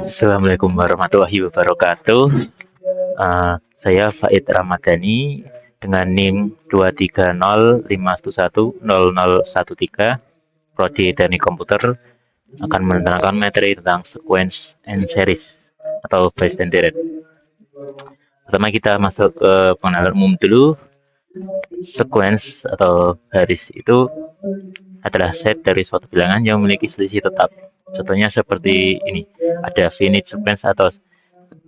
Assalamualaikum warahmatullahi wabarakatuh. Saya Faid Ramadhani dengan NIM 230511013, Prodi Teknik Komputer, akan menerangkan materi tentang sequence and series atau base dan deret. Pertama kita masuk ke pengenalan umum dulu. Sequence atau baris itu adalah set dari suatu bilangan yang memiliki selisih tetap. Contohnya seperti ini, ada finite sequence atau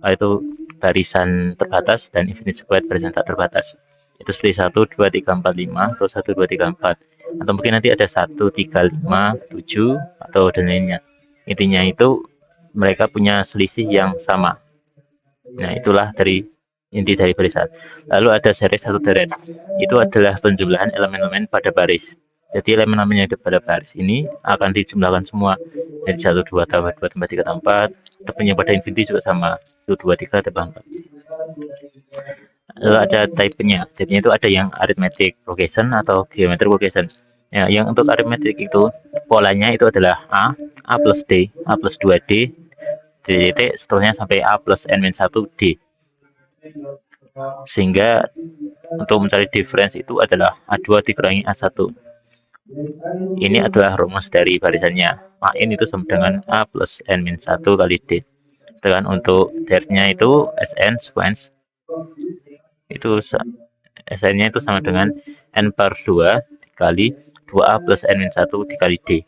itu barisan terbatas dan infinite sequence barisan tak terbatas. Itu selisih 1, 2, 3, 4, 5 atau 1, 2, 3, 4. Atau mungkin nanti ada 1, 3, 5, 7 atau dan lainnya. Intinya itu mereka punya selisih yang sama. Nah, itulah inti dari barisan. Lalu ada series atau deret. Itu adalah penjumlahan elemen-elemen pada baris. Jadi elemen-elemen yang ada pada baris ini akan dijumlahkan semua. Jadi 1, 2, tambah 2, tambah 3, tambah 4. Ataupun yang pada infinity juga sama. 1, 2, 3, tambah 4. Lalu ada type-nya. Jadi itu ada yang arithmetic progression atau geometric progression. Ya, yang untuk arithmetic itu polanya itu adalah A plus D, A plus 2D, DDT seterusnya sampai A plus N-1D. Sehingga untuk mencari difference itu adalah A2 dikurangi A1. Ini adalah rumus dari barisannya. AN itu sama dengan A plus N-1 kali D. Sedangkan untuk deretnya itu SN sequence itu SN-nya itu sama dengan N per 2 dikali 2A plus N-1 dikali D.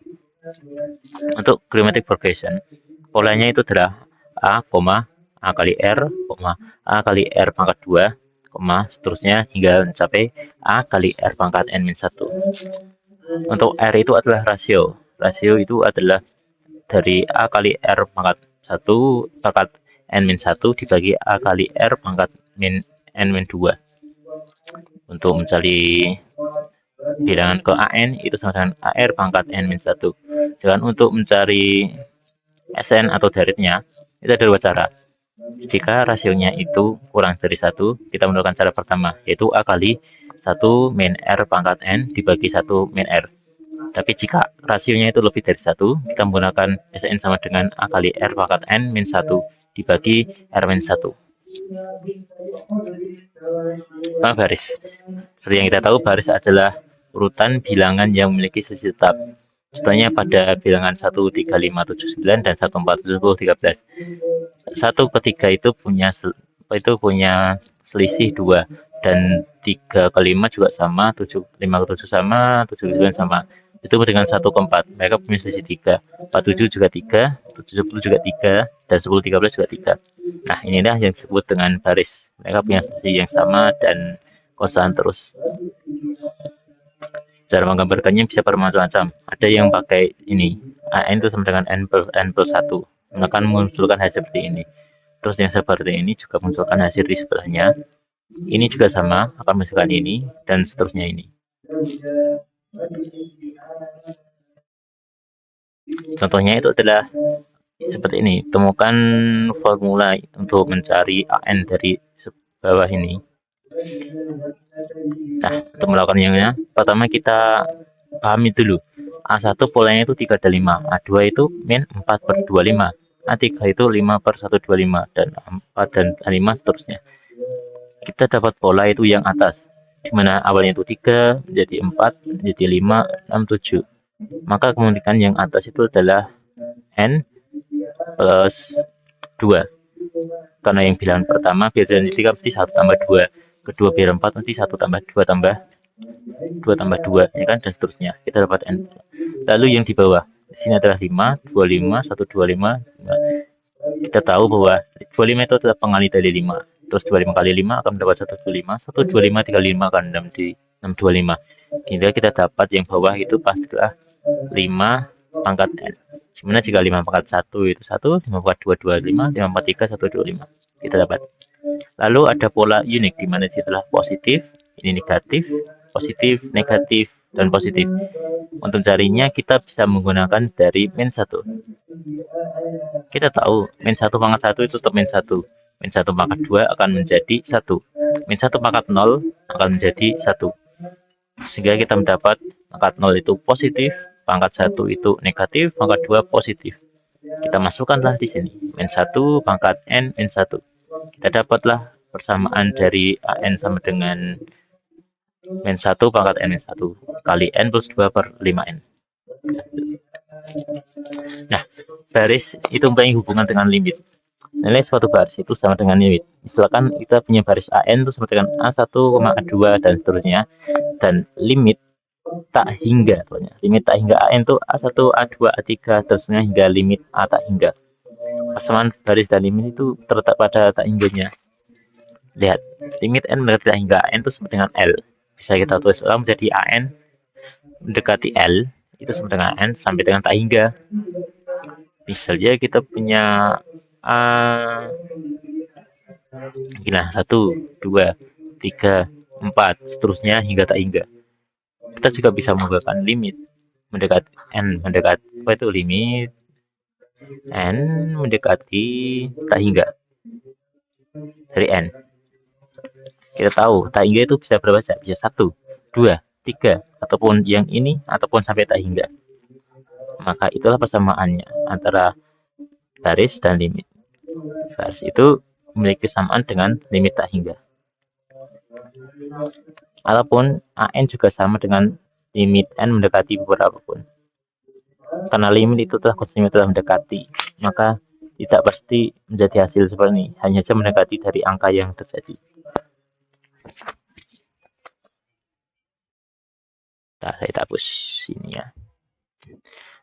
Untuk geometric progression, polanya itu adalah A, A kali R, A kali R pangkat 2, seterusnya hingga mencapai A kali R pangkat N-1. Untuk R itu adalah rasio. Rasio itu adalah dari A kali R pangkat 1 pangkat N-1 dibagi A kali R pangkat N-2. Untuk mencari bilangan ke AN itu sama dengan AR pangkat N-1. Dan untuk mencari SN atau deretnya, itu ada dua cara. Jika rasionya itu kurang dari 1, kita menggunakan cara pertama, yaitu A kali 1 min R pangkat N dibagi 1 min R. Tapi jika rasionya itu lebih dari 1, kita menggunakan SN sama dengan A kali R pangkat N min 1 dibagi R min 1. Baris. Seperti yang kita tahu, baris adalah urutan bilangan yang memiliki selisih tetap. Contohnya pada bilangan 1, 3, 5, 7, 9 dan 1, 4, 7, 10, 13. 1 ke 3 itu punya selisih 2 dan 3 ke 5 juga sama, 5 ke 7 sama, 7 ke 9 sama. Itu dengan 1 ke 4. Mereka punya selisih 3. 4, 7 juga 3, 7, 10 juga 3, dan 10, 13 juga 3. Nah, inilah yang disebut dengan baris. Mereka punya selisih yang sama dan konstan terus. Cara menggambarkannya bisa bermacam-macam. Ada yang pakai ini, AN itu sama dengan N plus 1. Akan menunjukkan hasil seperti ini. Terus yang seperti ini juga menunjukkan hasil di sebelahnya. Ini juga sama, akan menunjukkan ini, dan seterusnya ini. Contohnya itu adalah seperti ini. Temukan formula untuk mencari AN dari bawah ini. Nah, untuk melakukannya, pertama kita pahami dulu. A1 polanya itu 3 dan 5, A2 itu min 4 per 25, A3 itu 5 per 125, dan 4 dan 5 seterusnya. Kita dapat pola itu yang atas, di mana awalnya itu 3, menjadi 4, menjadi 5, 6, 7. Maka kemungkinan yang atas itu adalah N plus 2. Karena yang bilangan pertama biasanya 3 mesti 1 tambah 2. Kedua biar 4 nanti 1 tambah 2 tambah 2, ya kan, dan seterusnya. Kita dapat N. Lalu yang di bawah, di sini adalah 5, 25, 125. Kita tahu bahwa 25 itu adalah pengali dari 5. Terus 25 kali 5 akan mendapat 125. 125 dikali 5 akan 625. Hingga kita dapat yang bawah itu pastilah 5 pangkat N. Sebenarnya jika 5 pangkat 1 itu 1, 5 pangkat 2, 25, 5 pangkat 3, 125. Kita dapat. Lalu ada pola unik, di mana setelah positif, ini negatif, positif, negatif, dan positif. Untuk carinya kita bisa menggunakan dari min 1. Kita tahu min 1 pangkat 1 itu tetap min 1. Min 1 pangkat 2 akan menjadi 1. min 1 pangkat 0 akan menjadi 1. Sehingga kita mendapat pangkat 0 itu positif, pangkat 1 itu negatif, pangkat 2 positif. Kita masukkanlah di sini min 1 pangkat n min 1. Kita dapatlah persamaan dari an sama dengan min 1 pangkat n min 1 kali n plus 2 per 5n. Nah, baris itu mempunyai hubungan dengan limit. Nilai suatu baris itu sama dengan limit. Misalkan kita punya baris AN itu sama dengan A1, A2 dan seterusnya. Dan limit tak hingga. Limit tak hingga AN itu A1, A2, A3 terusnya hingga limit A tak hingga. Persamaan baris dan limit itu terletak pada tak hingganya. Lihat, limit N mendekati tak hingga AN itu sama dengan L. Bisa kita tulis ulang menjadi AN mendekati L itu sama dengan N sampai dengan tak hingga. Misalnya kita punya gila 1, 2, 3, 4 seterusnya hingga tak hingga. Kita juga bisa menggunakan limit mendekati n mendekati apa itu limit n mendekati tak hingga dari n. Kita tahu tak hingga itu bisa berapa saja, bisa 1, 2, 3 ataupun yang ini ataupun sampai tak hingga. Maka itulah persamaannya antara baris dan limit. Baris itu memiliki kesamaan dengan limit tak hingga. Ataupun AN juga sama dengan limit N mendekati beberapa pun. Karena limit itu telah konstannya telah mendekati, maka tidak pasti menjadi hasil seperti ini, hanya saja mendekati dari angka yang terjadi. Nah, saya hapus ini ya.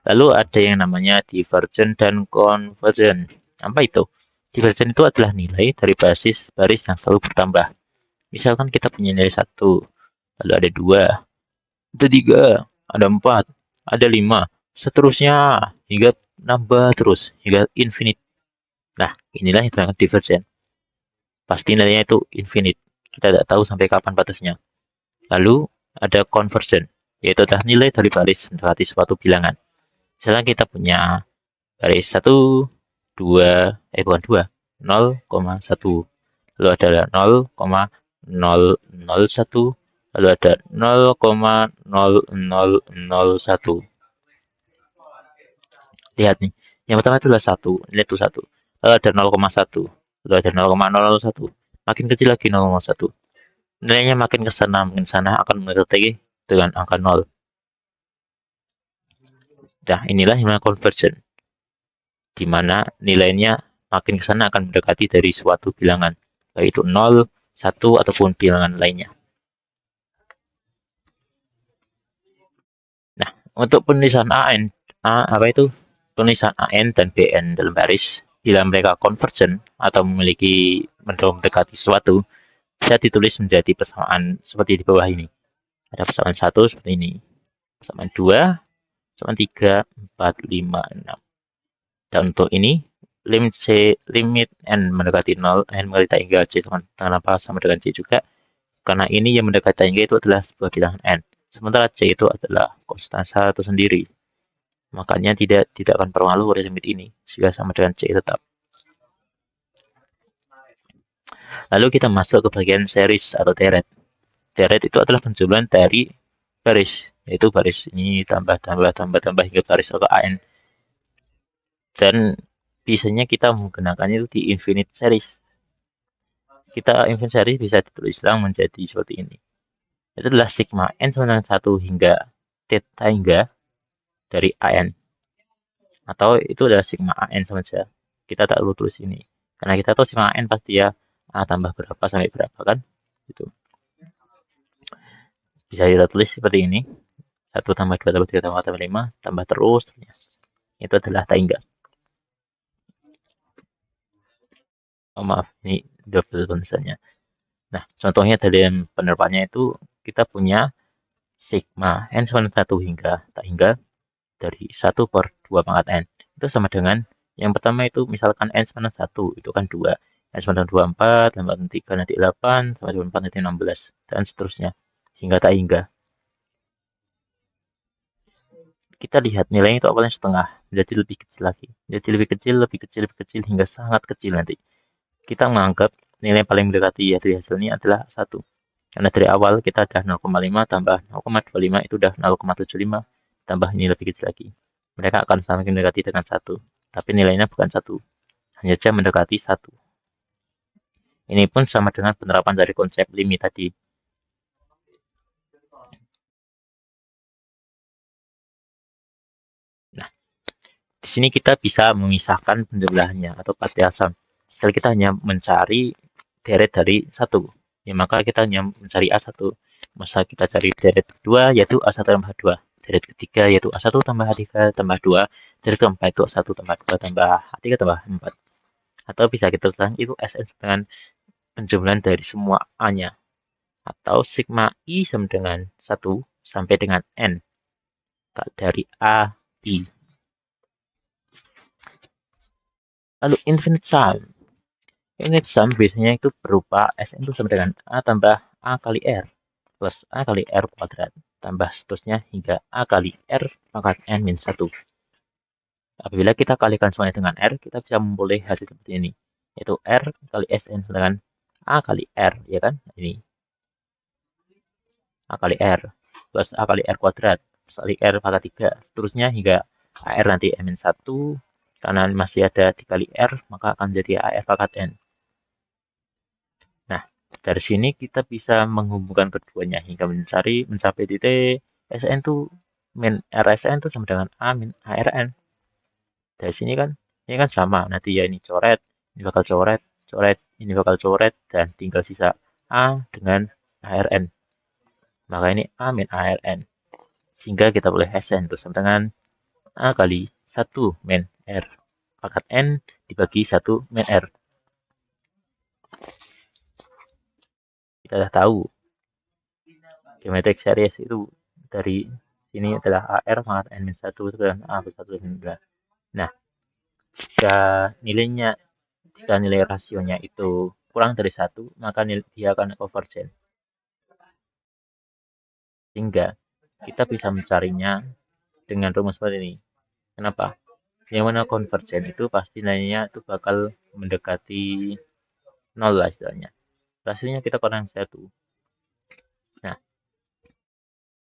Lalu ada yang namanya divergen dan convergen. Apa itu? Divergen itu adalah nilai dari basis baris yang selalu bertambah. Misalkan kita punya nilai 1, lalu ada 2, ada 3, ada 4, ada 5, seterusnya hingga nambah terus hingga infinite. Nah, inilah yang disebut divergen. Pasti nilainya itu infinite. Kita tidak tahu sampai kapan batasnya. Lalu ada conversion, yaitu adalah nilai dari baris mendekati suatu bilangan. Misalnya kita punya baris 1, 2, bukan 2, 0,1. Lalu ada 0,001, lalu ada 0,0001. Lihat nih, yang pertama itu adalah 1, nilai itu 1. Lalu ada 0,1, lalu ada 0,001. Makin kecil lagi 0,1. Nilainya makin ke sana akan mendekati dengan angka 0. Nah, inilah yang namanya conversion, di mana nilainya makin ke sana akan mendekati dari suatu bilangan, yaitu 0, 1 ataupun bilangan lainnya. Nah, untuk penulisan penulisan AN dan BN dalam baris, bila mereka convergen atau mendekati suatu, bisa ditulis menjadi persamaan seperti di bawah ini. Ada persamaan 1 seperti ini, persamaan 2, persamaan 3, 4, 5, 6. Dan untuk ini, limit N mendekati 0, N mendekati hingga C kenapa sama dengan C juga? Karena ini yang mendekati hingga itu adalah sebuah bilangan N. Sementara C itu adalah konstan satu sendiri. Makanya tidak akan berpengaruh oleh limit ini, sehingga sama dengan C tetap. Lalu kita masuk ke bagian series atau deret. Deret itu adalah penjumlahan dari baris, yaitu baris ini tambah hingga baris atau AN. Dan biasanya kita menggunakannya itu di infinite series. Kita infinite series bisa ditulis ulang menjadi seperti ini. Itu adalah sigma n sama dengan 1 hingga theta hingga dari AN. Atau itu adalah sigma AN sama saja. Kita tak perlu tulis ini. Karena kita tahu sigma AN pasti ya A tambah berapa sampai berapa kan? Gitu. Bisa kita tulis seperti ini. 1 tambah 2 tambah 3 tambah 4 tambah 5 tambah terus. Itu adalah tak hingga. Oh maaf, ini double tulisannya. Nah, contohnya dalam penerapannya itu kita punya sigma n sama 1 hingga tak hingga dari 1 per 2 pangkat n. Itu sama dengan yang pertama itu misalkan n sama 1 itu kan 2. N sama dengan 2, 4, tambah 3 nanti 8, tambah 4 nanti 16 dan seterusnya hingga tak hingga. Kita lihat nilainya itu awalnya setengah, menjadi lebih kecil lagi. Jadi lebih kecil hingga sangat kecil nanti. Kita menganggap nilai paling mendekati dari hasil ini adalah 1. Karena dari awal kita ada 0,5 tambah 0,25 itu udah 0,75 tambah ini lebih kecil lagi. Mereka akan semakin mendekati dengan 1. Tapi nilainya bukan 1. Hanya saja mendekati 1. Ini pun sama dengan penerapan dari konsep limit tadi. Nah, di sini kita bisa memisahkan penjumlahannya atau partiasan. Misal kita hanya mencari deret dari 1. Ya, maka kita hanya mencari A1. Masa kita cari deret kedua yaitu A1 tambah 2. Deret ketiga yaitu A1 tambah A3 tambah 2. Deret keempat itu A1 tambah 2 tambah A3 tambah 4. Atau bisa kita tuliskan itu Sn dengan penjumlahan dari semua A-nya. Atau sigma I sama dengan 1 sampai dengan N. Dari A, I. Lalu infinite sum. Infinite sum biasanya itu berupa Sn itu sama dengan A tambah A kali R plus A kali R kuadrat tambah seterusnya hingga A kali R pangkat N min 1. Apabila kita kalikan semuanya dengan R, kita bisa memperoleh hasil seperti ini. Yaitu R kali Sn dengan A kali R, ya kan? Ini. A kali R plus A kali R kuadrat plus kali R pangkat 3. Seterusnya hingga AR nanti N min 1. Karena masih ada dikali R, maka akan jadi AR pangkat N. Nah, dari sini kita bisa menghubungkan keduanya hingga mencapai titik Sn itu min RSN itu sama dengan A min ARN. Dari sini kan, ini kan sama. Nanti ya ini coret, ini bakal coret, coret, ini bakal coret, dan tinggal sisa A dengan ARN. Maka ini A min ARN. Sehingga kita boleh Sn itu sama dengan A kali 1 min R pangkat N dibagi 1 min R. Kita sudah tahu geometric series itu dari sini adalah AR pangkat N min 1 itu dan A plus 1 min 2. Nah, jika nilai rasionya itu kurang dari 1, maka dia akan convergent. Sehingga kita bisa mencarinya dengan rumus seperti ini. Kenapa? Yang mana convergent itu pasti nilainya itu bakal mendekati 0 lah istilahnya. Rasionya kita kurang 1. Nah,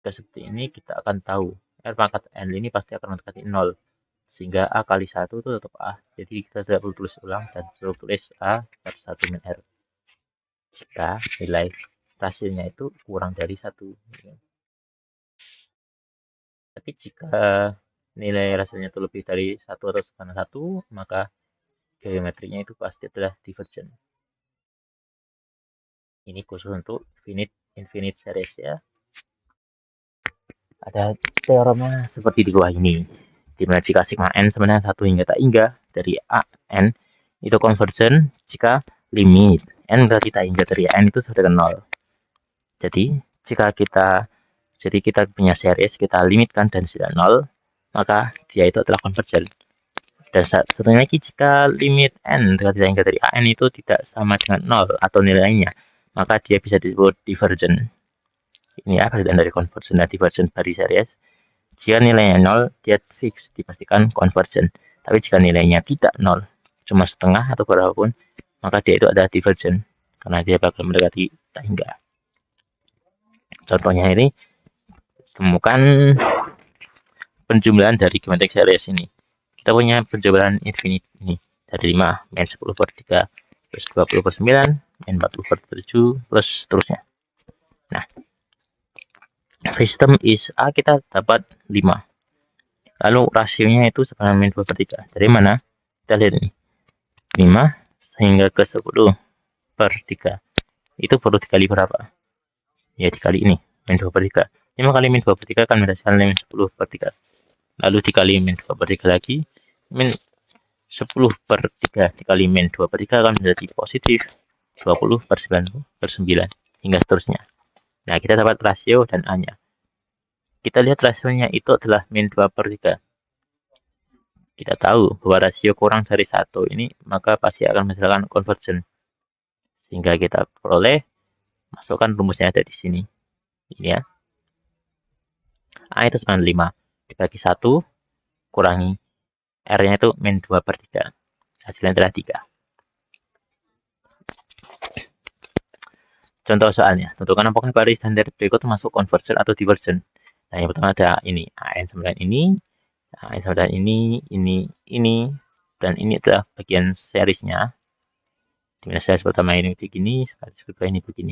seperti ini kita akan tahu R pangkat N ini pasti akan mendekati 0. Sehingga A kali 1 itu tetap A. Jadi kita tidak perlu tulis ulang dan suruh tulis A per 1 min R. Jika nilai rasionya itu kurang dari 1. Tapi jika nilai rasionya itu lebih dari 1 atau sama 1, maka geometrinya itu pasti adalah divergent. Ini khusus untuk infinite series ya. Ada teoremnya seperti di bawah ini. Di mana jika sigma n sama dengan 1 hingga tak hingga dari A n itu convergent jika limit n berarti tak hingga dari n itu sama dengan 0. Jadi kita punya series, kita limitkan dan sudah 0, maka dia itu adalah convergent. Dan satunya lagi, jika limit n hingga dari an itu tidak sama dengan 0 atau nilainya, maka dia bisa disebut divergent. Ini ya perbedaan dari convergent dan divergent dari series. Jika nilainya 0, dia fix, dipastikan convergent. Tapi jika nilainya tidak 0, cuma setengah atau berapapun, maka dia itu adalah divergent. Karena dia bakal mendekati tak hingga. Contohnya ini, temukan penjumlahan dari geometric series ini. Kita punya penjumlahan infinite ini. Dari 5, min 10 per 3, plus 20 per 9, min 40 per 7, plus seterusnya. Nah, sistem is A kita dapat 5. Lalu rasionya itu sama min 2 per 3. Dari mana? Kita lihat ini. 5 hingga ke 10 per 3. Itu perlu dikali berapa? Ya dikali ini, min 2 per 3. 5 kali min 2 per 3 akan menghasilkan min 10 per 3. Lalu dikali min 2 per 3 lagi, min 10 per 3 dikali min 2 per 3 akan menjadi positif 20 per 9 per 9 hingga seterusnya. Nah, kita dapat rasio dan A-nya. Kita lihat rasionya itu adalah min 2 per 3. Kita tahu bahwa rasio kurang dari 1 ini, maka pasti akan menghasilkan convergent. Sehingga kita peroleh, masukkan rumusnya ada di sini. Ini ya. A itu sama 5. Dibagi 1, kurangi R-nya itu min 2 per 3. Hasilnya adalah 3. Contoh soalnya, tentukan apakah barisan dari berikut masuk conversion atau diversion. Nah, yang pertama ada ini, AN sama dengan ini, AN sama dengan ini, dan ini adalah bagian seriesnya. Dimana series pertama ini begini, series kedua ini begini.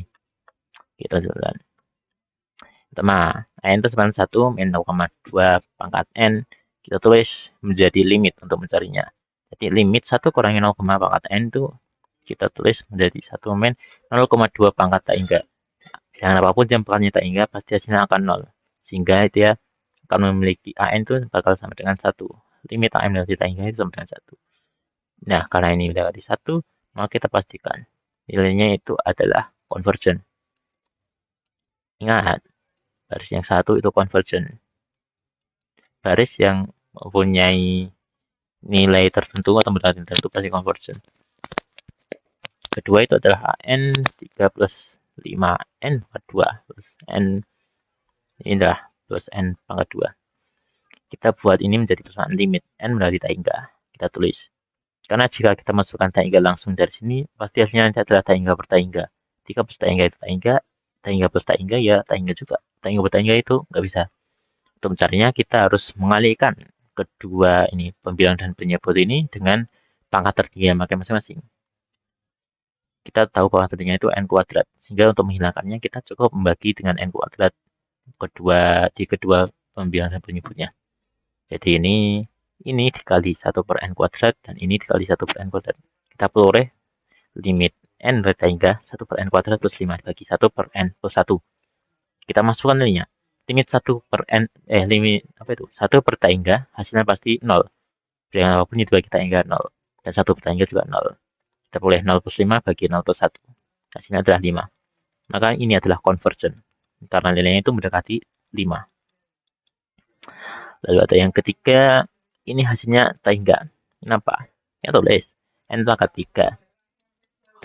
Kita jalan. Pertama, N itu sama 1 min 0,2 pangkat N. Kita tulis menjadi limit untuk mencarinya. Jadi limit 1 kurangi 0, pangkat N itu kita tulis menjadi 1 min 0,2 pangkat tak hingga. Dengan apapun yang pangkatnya tak hingga, pasti hasilnya akan 0. Sehingga dia akan memiliki AN itu bakal sama dengan 1. Limit AN dari tak hingga itu sama dengan 1. Nah, karena ini mendekati 1, maka kita pastikan nilainya itu adalah conversion. Ingat, baris yang satu itu conversion. Baris yang mempunyai nilai tertentu atau mendekati tertentu pasti conversion. Kedua itu adalah AN 3 plus 5N pangkat 2 plus N ini adalah plus N pangkat 2. Kita buat ini menjadi persamaan limit N mendekati tak hingga. Kita tulis. Karena jika kita masukkan tak hingga langsung dari sini, pasti hasilnya adalah tak hingga per tak hingga. 3 plus tak hingga itu tak hingga plus tak hingga ya tak hingga juga. Tak hingga per tak hingga itu nggak bisa. Untuk mencarinya kita harus mengalihkan kedua ini pembilang dan penyebut ini dengan pangkat tertinggi yang pakai masing-masing. Kita tahu pangkat tertingginya itu n kuadrat, sehingga untuk menghilangkannya kita cukup membagi dengan n kuadrat di kedua pembilang dan penyebutnya. Jadi ini dikali 1 per n kuadrat dan ini dikali 1 per n kuadrat. Kita peroleh limit n hingga 1 per n kuadrat plus 5 dibagi 1 per n plus 1. Kita masukkan nilainya. Limit 1 per n, limit apa itu? 1 per tak hingga, hasilnya pasti 0. Dengan apapun dibagi tak hingga 0. Dan 1 per tak hingga juga 0. Kita boleh 0 plus 5 bagi 0 plus 1. Hasilnya adalah 5. Maka ini adalah conversion. Karena nilainya itu mendekati 5. Lalu ada yang ketiga, ini hasilnya tak hingga. Kenapa? Ya tulis n pangkat 3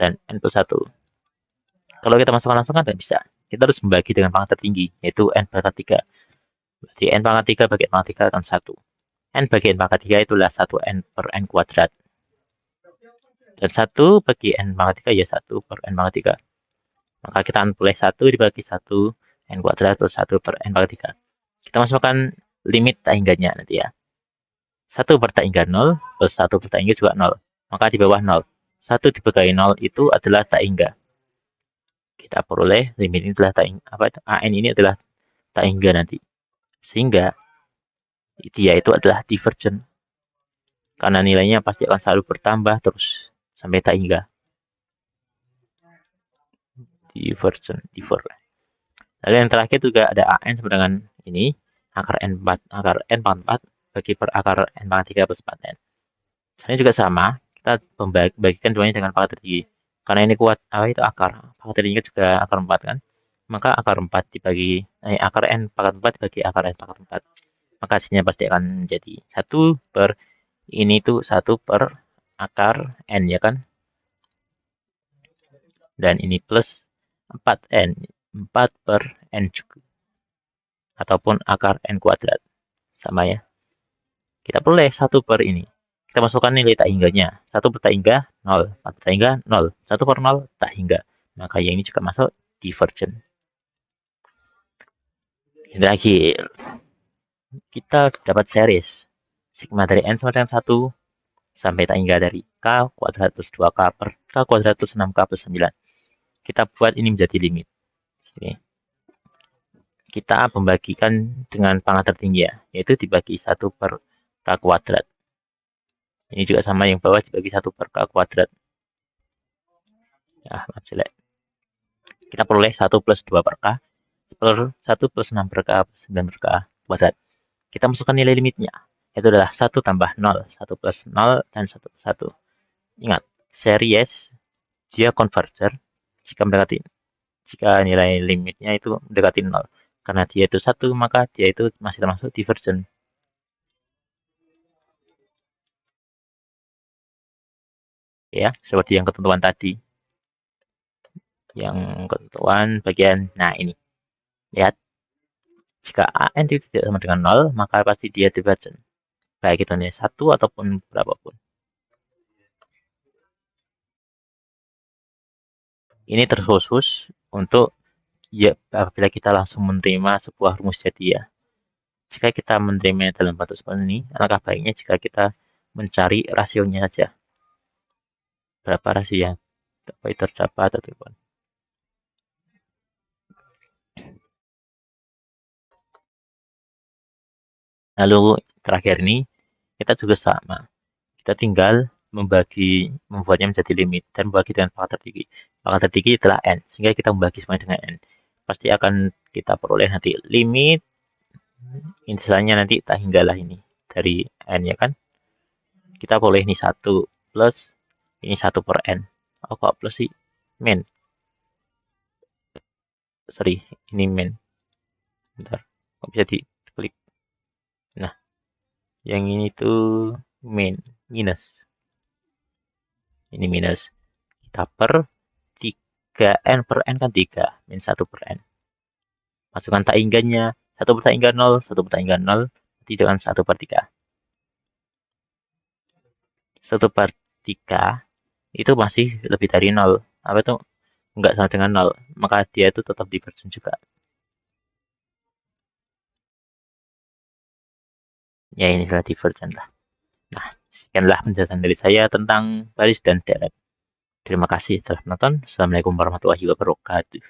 dan n plus 1. Kalau kita masukkan langsung kan tidak bisa. Kita harus membagi dengan pangkat tertinggi, yaitu n pangkat 3. Berarti n pangkat 3 bagi n pangkat 3 akan 1. N bagi n pangkat 3 itulah 1 n per n kuadrat. Dan 1 bagi n pangkat 3 ya 1 per n pangkat 3. Maka kita akan boleh 1 dibagi 1 n kuadrat plus 1 per n pangkat 3. Kita masukkan limit tak hingganya nanti ya. 1 per tak hingga 0 plus 1 per tak hingga juga 0. Maka di bawah 0. 1 dibagi 0 itu adalah tak hingga. Kita peroleh limit ini adalah tak hingga, AN ini adalah tak hingga nanti. Sehingga dia itu adalah divergent. Karena nilainya pasti akan selalu bertambah terus sampai tak hingga. Divergent. Lalu yang terakhir juga ada AN sama dengan ini, akar N pangkat 4 bagi per akar N pangkat 3 plus 4N. Caranya juga sama, kita bagikan duanya dengan pangkat tertinggi. Karena ini kuat, itu akar. Pangkat tertinggi juga akar 4 kan. Maka akar 4 dibagi, akar N pangkat 4 dibagi akar N pangkat 4. Maka hasilnya pasti akan menjadi 1 per, ini tuh 1 per akar N ya kan. Dan ini plus 4N. 4 per N juga. Ataupun akar N kuadrat. Sama ya. Kita peroleh 1 per ini. Kita masukkan nilai tak hingganya. 1 per tak hingga 0. 4 per tak hingga 0. 1 per 0 tak hingga. Maka yang ini juga masuk divergent. Ini lagi. Kita dapat series. Sigma dari N sama dengan 1 sampai tak hingga dari K kuadrat plus 2K per K kuadrat plus 6K plus 9. Kita buat ini menjadi limit. Ini. Kita membagikan dengan pangkat tertinggi ya, yaitu dibagi 1 per K kuadrat. Ini juga sama yang bawah dibagi 1 per K kuadrat. Ya, maaf jelek. Kita peroleh 1 plus 2 per K per 1 plus 6 per K plus 9 per K kuadrat. Kita masukkan nilai limitnya. Itu adalah 1 tambah 0, 1 plus 0, dan 1 plus 1. Ingat, series dia converger jika nilai limitnya itu mendekati 0. Karena dia itu 1, maka dia itu masih termasuk divergent. Ya, seperti yang ketentuan tadi. Yang ketentuan bagian, nah ini. Lihat, jika AN itu tidak sama dengan 0, maka pasti dia divergent. Baik itu nilai 1 ataupun berapapun. Ini terkhusus untuk ya apabila kita langsung menerima sebuah rumus jadi ya. Jika kita menerimanya dalam bentuk seperti ini, alangkah baiknya jika kita mencari rasionya saja. Berapa rasio yang terdapat atau tidak. Lalu terakhir ini kita juga sama. Kita tinggal membuatnya menjadi limit dan membagi dengan pangkat tertinggi. Pangkat tertinggi adalah n, sehingga kita membagi semuanya dengan n. Pasti akan kita peroleh nanti limit, misalnya nanti tak hinggalah ini dari n ya kan. Kita boleh ini 1 plus ini 1 per n. Oh kok plus sih? Min. Sorry, ini min. Bentar, kok bisa diklik? Nah, yang ini tuh minus. Ini minus. Kita per 3n per n kan 3, min 1 per n. Masukkan tak hinggannya, 1 per tak hingga 0, 1 per tak hingga 0, nanti dengan 1 per 3. 1 per 3 itu masih lebih dari 0. Apa itu? Enggak sama dengan 0. Maka dia itu tetap divergen juga. Ya ini adalah divergen lah. Nah, sekianlah penjelasan dari saya tentang baris dan deret. Terima kasih telah menonton. Assalamualaikum warahmatullahi wabarakatuh.